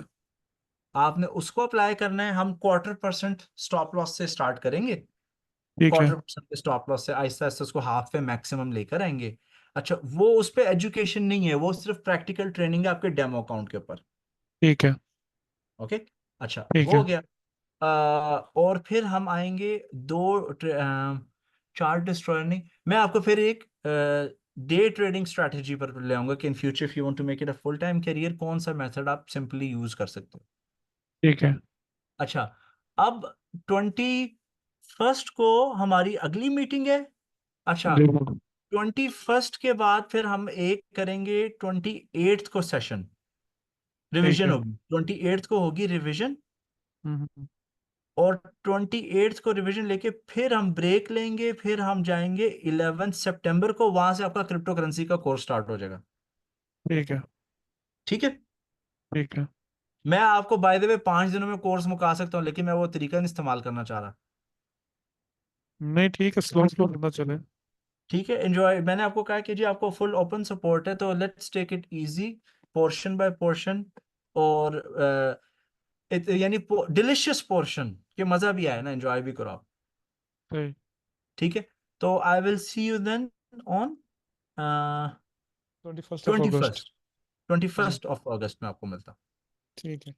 आपने उसको अप्लाई करना है। हम 1/4% स्टॉप लॉस से स्टार्ट करेंगे। ठीक है। 1/4% के स्टॉप लॉस से आहिस्ता आहिस्ता उसको हाफ पे मैक्सिमम लेकर आएंगे। अच्छा, वो उस पे एजुकेशन नहीं है, वो सिर्फ प्रैक्टिकल ट्रेनिंग है आपके डेमो अकाउंट के ऊपर। ठीक है। ओके। अच्छा, ठीक वो हो है। गया। और फिर हम आएंगे चार्ट डिस्ट्रॉयर नहीं, मैं आपको फिर एक डे ट्रेडिंग स्ट्रैटेजी पर ले आऊंगा कि in future if you want to make it a full time career, कौन सा मेथड आप सिंपली यूज कर सकते हो। ठीक है। अच्छा, अब 21st को हमारी अगली मीटिंग है। अच्छा, बिल्कुल। 21st के बाद फिर हम एक करेंगे 28th को सेशन, ठीक रिवीजन है। होगी। 28th को होगी रिवीजन। हम्म, और 28th को रिवीजन लेके फिर हम ब्रेक लेंगे, फिर हम जाएंगे 11 सितंबर को, वहां से आपका क्रिप्टो करेंसी का कोर्स स्टार्ट हो जाएगा। ठीक है। ठीक है। ठीक है। मैं आपको बाय द वे 5 दिनों में कोर्स मुका सकता हूँ, लेकिन मैं वो तरीका नहीं इस्तेमाल करना चाह रहा। नहीं, ठीक है, स्लो स्लो पता चले। ठीक है, एंजॉय। मैंने आपको कहा कि जी आपको फुल ओपन सपोर्ट है, तो let's take it easy, portion by portion. और यानी डिलिशियस पोर्शन, कि मजा भी आए ना, एंजॉय भी करो आप। सही। ठीक है। तो I will see you then on 21 August. 21st। Twenty जी। फर्स्ट ऑफ अगस्त में आपको मिलता हूँ। ठीक है।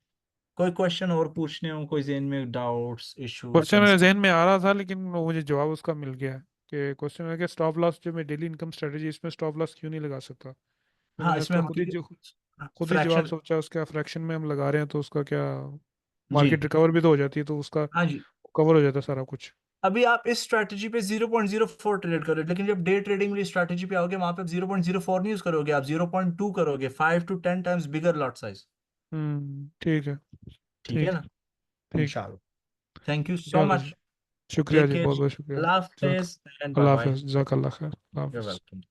कोई क्वेश्चन और पूछने हो, कोई जेन में डाउट्स, इश्यूज, क्वेश्चन मेरे कंसर्न? जहन में आ रहा था, लेकिन वो मुझे जवाब उसका मिल गया है। कि क्वेश्चन है कि स्टॉप लॉस जो मैं डेली इनकम स्ट्रेटजी, इसमें स्टॉप लॉस क्यों नहीं लगा सकता। फिर हाँ, मैंने इसमें उसका हम क्योंकि खुद ही जवाब फ्रैक्शन। सोचा, उसका फ्रैक्शन में हम लगा रहे हैं तो उसका क्या, जी। मार्केट रिकवर भी तो हो जाती है तो उसका हाँ जी। कवर हो जाता है सारा कुछ। अभी आप इस स्ट्रैटेजी पे 0.04 ट्रेड करोगे, लेकिन जब डे ट्रेडिंग वाली स्ट्रैटेजी पे आओगे, वहां पे आप 0.04 नहीं यूज करोगे, आप 0.2 करोगे, 5 to 10 times bigger lot size. ठीक है। ठीक है ठीक ना। है। ठीक। इंशाल्लाह। थैंक यू ठीक है सो आकाश जी। मच। शुक्रिया टेक जी, केयर। बहुत बहुत शुक्रिया। अल्लाह जजाक हाफिज एंड बाय अल्लाह बाय। हाफिज, जजाक अल्लाह खैर, अल्लाह यू हाफिज। वेलकम।